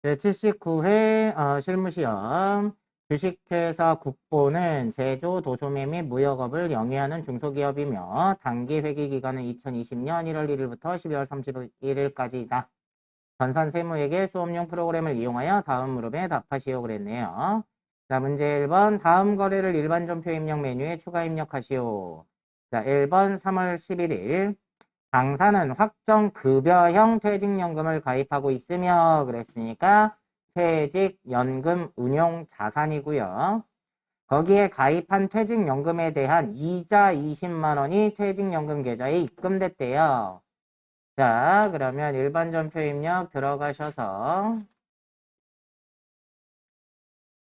제79회 실무시험 주식회사 국보는 제조, 도소매 및 무역업을 영위하는 중소기업이며 단기 회계기간은 2020년 1월 1일부터 12월 31일까지이다. 전산 세무회계 수업용 프로그램을 이용하여 다음 물음에 답하시오 그랬네요. 자, 문제 1번 다음 거래를 일반 전표 입력 메뉴에 추가 입력하시오. 자, 1번 3월 11일 당사는 확정 급여형 퇴직연금을 가입하고 있으며 그랬으니까 퇴직연금 운용 자산이고요. 거기에 가입한 퇴직연금에 대한 이자 20만 원이 퇴직연금 계좌에 입금됐대요. 자, 그러면 일반 전표 입력 들어가셔서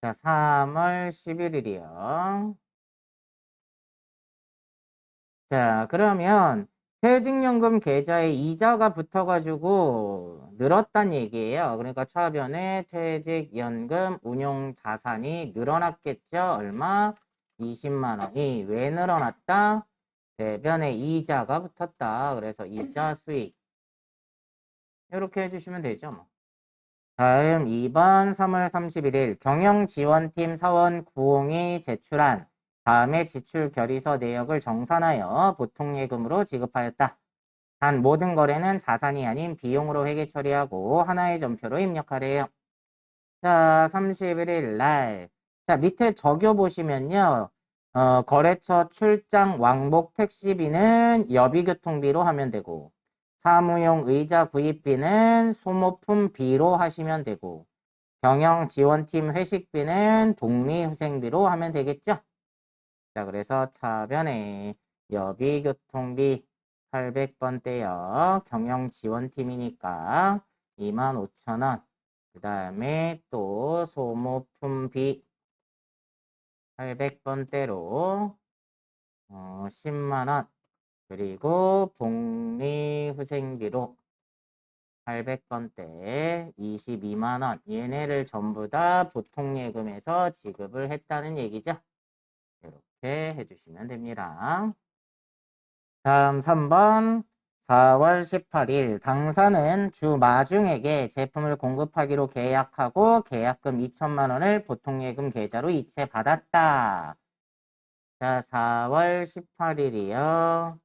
자, 3월 11일이요. 자, 그러면 퇴직연금 계좌에 이자가 붙어가지고 늘었단 얘기예요. 그러니까 차변에 퇴직연금 운용 자산이 늘어났겠죠. 얼마? 20만 원이. 왜 늘어났다? 대변에 이자가 붙었다. 그래서 이자 수익. 이렇게 해주시면 되죠. 뭐. 다음 2번 3월 31일 경영지원팀 사원 구홍이 제출한 다음에 지출 결의서 내역을 정산하여 보통예금으로 지급하였다. 단 모든 거래는 자산이 아닌 비용으로 회계 처리하고 하나의 전표로 입력하래요. 자, 31일 날. 자, 밑에 적여 보시면요. 거래처 출장 왕복 택시비는 여비교통비로 하면 되고 사무용 의자 구입비는 소모품비로 하시면 되고 경영지원팀 회식비는 독립후생비로 하면 되겠죠? 자, 그래서 차변에 여비교통비 800번대요. 경영지원팀이니까 25,000원. 그 다음에 또 소모품비 800번대로 10만 원. 그리고 복리후생비로 800번대 22만 원. 얘네를 전부 다 보통예금에서 지급을 했다는 얘기죠. 이렇게 해주시면 됩니다. 다음 3번 4월 18일 당사는 주 마중에게 제품을 공급하기로 계약하고 계약금 2천만 원을 보통예금 계좌로 이체받았다. 자, 4월 18일이요.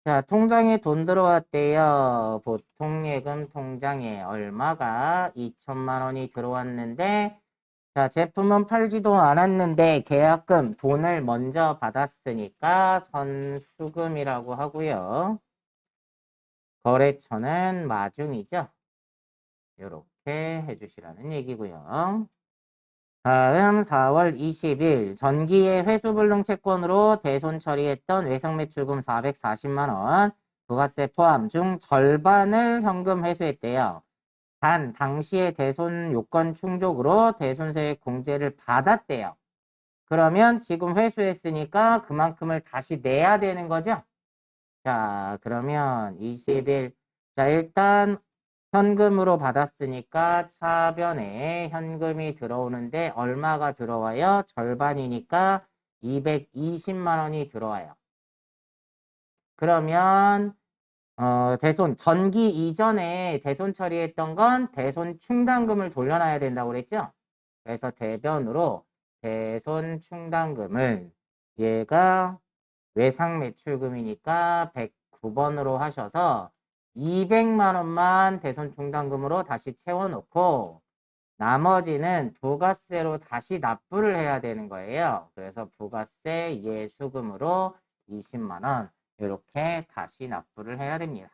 자, 통장에 돈 들어왔대요. 보통예금 통장에 얼마가 2천만 원이 들어왔는데 자, 제품은 팔지도 않았는데 계약금 돈을 먼저 받았으니까 선수금이라고 하고요. 거래처는 마중이죠. 이렇게 해주시라는 얘기고요. 다음 4월 20일 전기의 회수불능 채권으로 대손 처리했던 외상매출금 440만 원, 부가세 포함 중 절반을 현금 회수했대요. 단 당시의 대손 요건 충족으로 대손세 공제를 받았대요. 그러면 지금 회수했으니까 그만큼을 다시 내야 되는 거죠? 자, 그러면 20일. 자, 일단 현금으로 받았으니까 차변에 현금이 들어오는데 얼마가 들어와요? 절반이니까 220만 원이 들어와요. 그러면 대손 전기 이전에 대손 처리했던 건 대손 충당금을 돌려놔야 된다고 그랬죠? 그래서 대변으로 대손 충당금을 얘가 외상 매출금이니까 109번으로 하셔서 200만 원만 대손 충당금으로 다시 채워놓고 나머지는 부가세로 다시 납부를 해야 되는 거예요. 그래서 부가세 예수금으로 20만 원 이렇게 다시 납부를 해야 됩니다.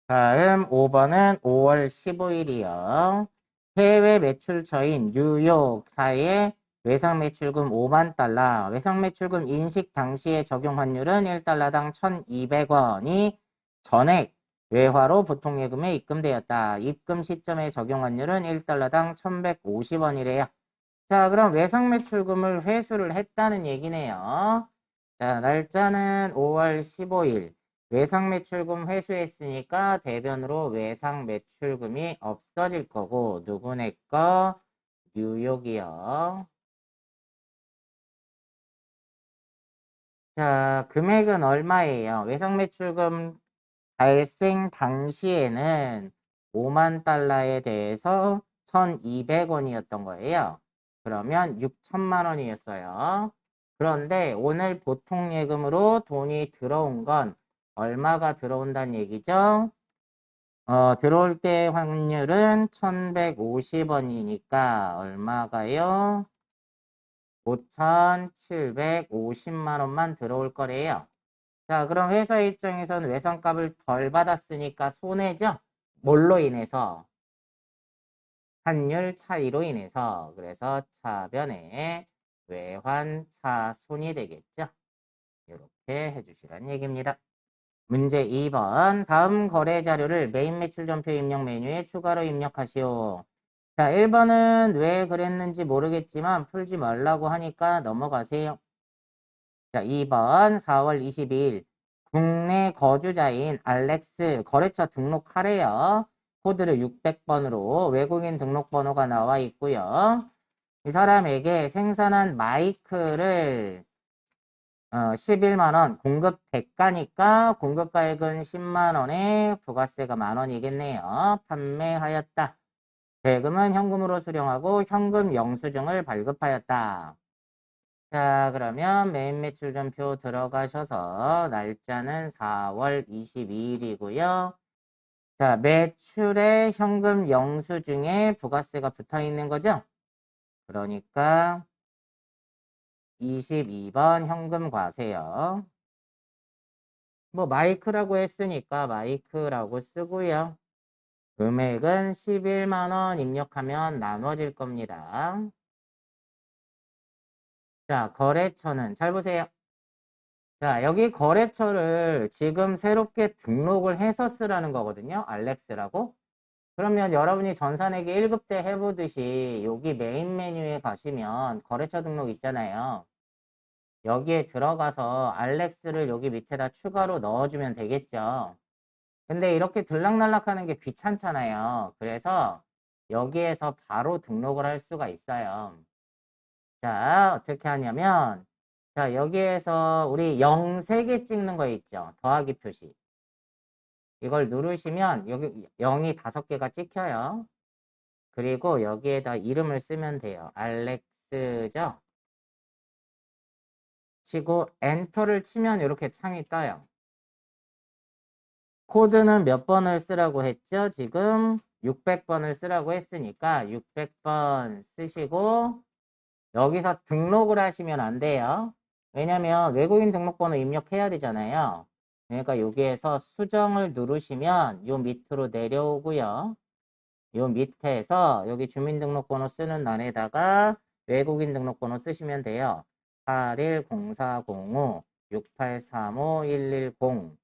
다음 5번은 5월 15일이요. 해외 매출처인 뉴욕사의 외상 매출금 5만 달러, 외상 매출금 인식 당시의 적용 환율은 1달러당 1,200원이 전액 외화로 보통예금에 입금되었다. 입금 시점의 적용 환율은 1달러당 1,150원이래요. 자, 그럼 외상 매출금을 회수를 했다는 얘기네요. 자, 날짜는 5월 15일. 외상 매출금 회수했으니까 대변으로 외상 매출금이 없어질 거고 누구네 거? 뉴욕이요. 자, 금액은 얼마예요? 외상 매출금 발생 당시에는 5만 달러에 대해서 6,200원이었던 거예요. 그러면 6천만 원이었어요. 그런데 오늘 보통 예금으로 돈이 들어온 건 얼마가 들어온다는 얘기죠? 들어올 때 확률은 1,150원이니까 얼마가요? 5,750만 원만 들어올 거래요. 자, 그럼 회사 입장에서는 외상값을 덜 받았으니까 손해죠? 뭘로 인해서? 환율 차이로 인해서. 그래서 차변에 외환차손이 되겠죠? 이렇게 해주시란 얘기입니다. 문제 2번. 다음 거래 자료를 메인 매출 전표 입력 메뉴에 추가로 입력하시오. 자, 1번은 왜 그랬는지 모르겠지만 풀지 말라고 하니까 넘어가세요. 자, 2번 4월 22일 국내 거주자인 알렉스 거래처 등록하래요. 코드를 600번으로 외국인 등록번호가 나와 있고요. 이 사람에게 생산한 마이크를 11만 원 공급 대가니까 공급가액은 10만 원에 부가세가 만 원이겠네요. 판매하였다. 대금은 현금으로 수령하고 현금 영수증을 발급하였다. 자, 그러면 메인 매출 전표 들어가셔서 날짜는 4월 22일이고요. 자, 매출에 현금 영수증에 부가세가 붙어 있는 거죠? 그러니까 22번 현금 과세요. 뭐 마이크라고 했으니까 마이크라고 쓰고요. 금액은 11만 원 입력하면 나눠질 겁니다. 자, 거래처는 잘 보세요. 자, 여기 거래처를 지금 새롭게 등록을 해서 쓰라는 거거든요. 알렉스라고. 그러면 여러분이 전산회계 1급 때 해보듯이 여기 메인 메뉴에 가시면 거래처 등록 있잖아요. 여기에 들어가서 알렉스를 여기 밑에다 추가로 넣어주면 되겠죠. 근데 이렇게 들락날락하는 게 귀찮잖아요. 그래서 여기에서 바로 등록을 할 수가 있어요. 자, 어떻게 하냐면 자, 여기에서 우리 0 3개 찍는 거 있죠. 더하기 표시. 이걸 누르시면 여기 0이 5개가 찍혀요. 그리고 여기에다 이름을 쓰면 돼요. 알렉스죠. 치고 엔터를 치면 이렇게 창이 떠요. 코드는 몇 번을 쓰라고 했죠? 지금 600번을 쓰라고 했으니까 600번 쓰시고 여기서 등록을 하시면 안 돼요. 왜냐면 외국인 등록번호 입력해야 되잖아요. 그러니까 여기에서 수정을 누르시면 요 밑으로 내려오고요. 요 밑에서 여기 주민등록번호 쓰는 란에다가 외국인 등록번호 쓰시면 돼요. 810405-6835-110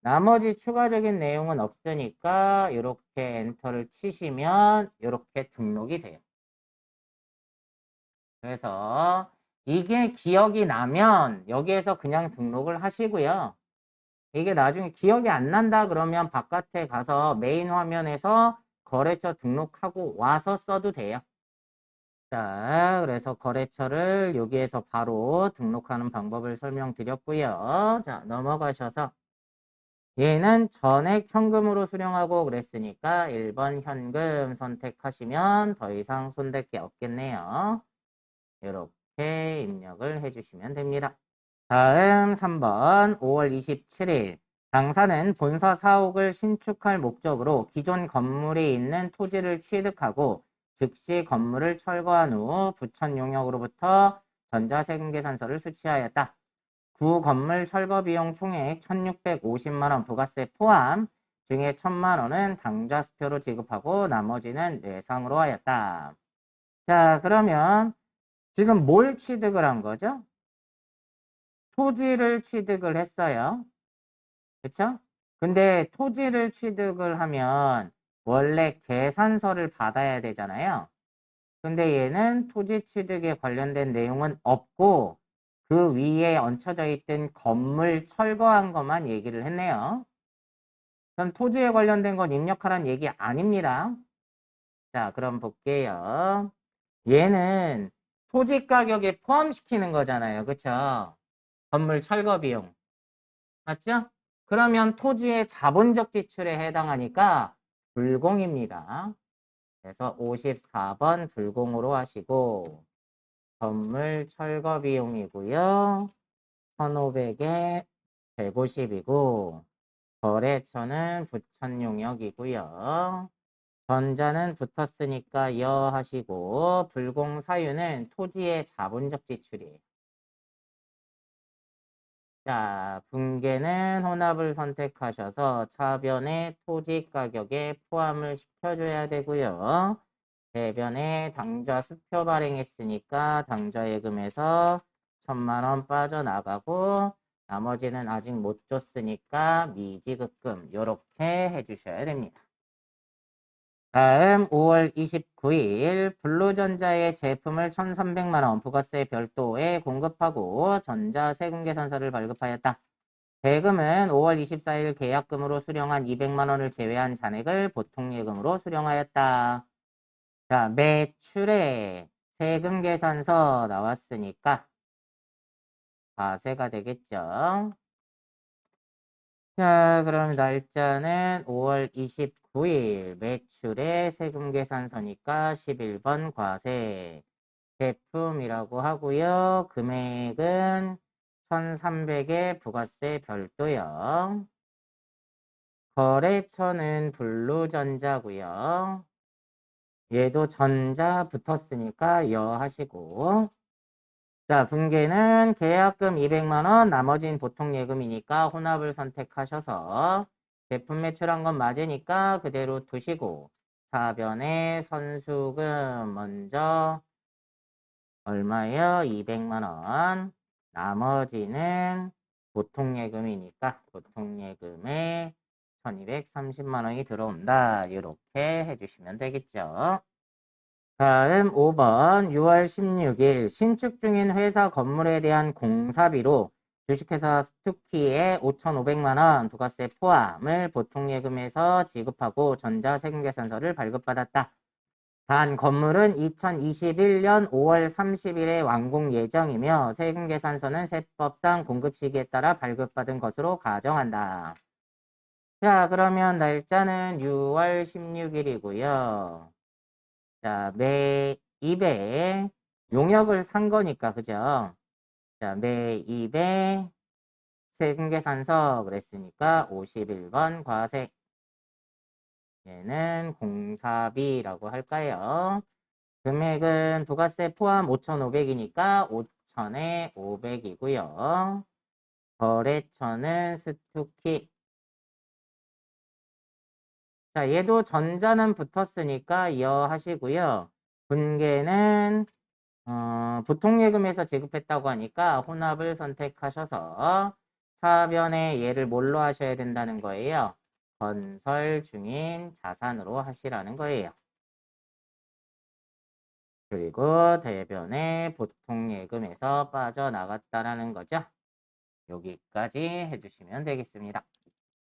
나머지 추가적인 내용은 없으니까 이렇게 엔터를 치시면 이렇게 등록이 돼요. 그래서 이게 기억이 나면 여기에서 그냥 등록을 하시고요. 이게 나중에 기억이 안 난다 그러면 바깥에 가서 메인 화면에서 거래처 등록하고 와서 써도 돼요. 자, 그래서 거래처를 여기에서 바로 등록하는 방법을 설명드렸고요. 자, 넘어가셔서 얘는 전액 현금으로 수령하고 그랬으니까 1번 현금 선택하시면 더 이상 손댈 게 없겠네요. 이렇게 입력을 해주시면 됩니다. 다음 3번 5월 27일 당사는 본사 사옥을 신축할 목적으로 기존 건물에 있는 토지를 취득하고 즉시 건물을 철거한 후 부천 용역으로부터 전자세금계산서를 수취하였다. 구 건물 철거 비용 총액 1,650만 원 부가세 포함 중에 1,000만 원은 당좌수표로 지급하고 나머지는 외상으로 하였다. 자, 그러면 지금 뭘 취득을 한 거죠? 토지를 취득을 했어요. 그쵸? 근데 토지를 취득을 하면 원래 계산서를 받아야 되잖아요. 근데 얘는 토지 취득에 관련된 내용은 없고 그 위에 얹혀져 있던 건물 철거한 것만 얘기를 했네요. 그럼 토지에 관련된 건 입력하라는 얘기 아닙니다. 자, 그럼 볼게요. 얘는 토지 가격에 포함시키는 거잖아요. 그쵸? 건물 철거 비용. 맞죠? 그러면 토지의 자본적 지출에 해당하니까 불공입니다. 그래서 54번 불공으로 하시고 건물 철거 비용이고요. 1,500에 150이고 거래처는 부천용역이고요. 전자는 붙었으니까 여 하시고 불공 사유는 토지의 자본적 지출이에요. 자, 분계는 혼합을 선택하셔서 차변에 토지 가격에 포함을 시켜줘야 되고요. 대변에 당좌 수표 발행했으니까 당좌 예금에서 1,000만 원 빠져나가고 나머지는 아직 못 줬으니까 미지급금 요렇게 해주셔야 됩니다. 다음 5월 29일 블루전자의 제품을 1,300만 원 부가세 별도에 공급하고 전자세금계산서를 발급하였다. 대금은 5월 24일 계약금으로 수령한 200만 원을 제외한 잔액을 보통예금으로 수령하였다. 자, 매출에 세금계산서 나왔으니까 과세가 되겠죠. 자, 그럼 날짜는 5월 29일 매출의 세금계산서니까 11번 과세 제품이라고 하고요. 금액은 1,300에 부가세 별도요. 거래처는 블루전자고요. 얘도 전자 붙었으니까 여 하시고 자, 분계는 계약금 200만 원, 나머지는 보통 예금이니까 혼합을 선택하셔서 제품 매출한 건 맞으니까 그대로 두시고 차변에 선수금 먼저 얼마예요? 200만 원. 나머지는 보통 예금이니까 보통 예금에 1,230만 원이 들어온다. 이렇게 해주시면 되겠죠. 다음 5번 6월 16일 신축 중인 회사 건물에 대한 공사비로 주식회사 스투키에 5,500만 원 부가세 포함을 보통예금에서 지급하고 전자세금계산서를 발급받았다. 단 건물은 2021년 5월 30일에 완공 예정이며 세금계산서는 세법상 공급 시기에 따라 발급받은 것으로 가정한다. 자, 그러면 날짜는 6월 16일이고요. 자, 매입에 용역을 산 거니까, 그죠? 자, 매입에 세금계산서 그랬으니까 51번 과세. 얘는 공사비라고 할까요? 금액은 부가세 포함 5,500이니까 5,000에 500이고요. 거래처는 스투키. 자, 얘도 전자는 붙었으니까 여 하시고요. 분계는 보통예금에서 지급했다고 하니까 혼합을 선택하셔서 차변에 얘를 뭘로 하셔야 된다는 거예요. 건설 중인 자산으로 하시라는 거예요. 그리고 대변에 보통예금에서 빠져나갔다라는 거죠. 여기까지 해주시면 되겠습니다.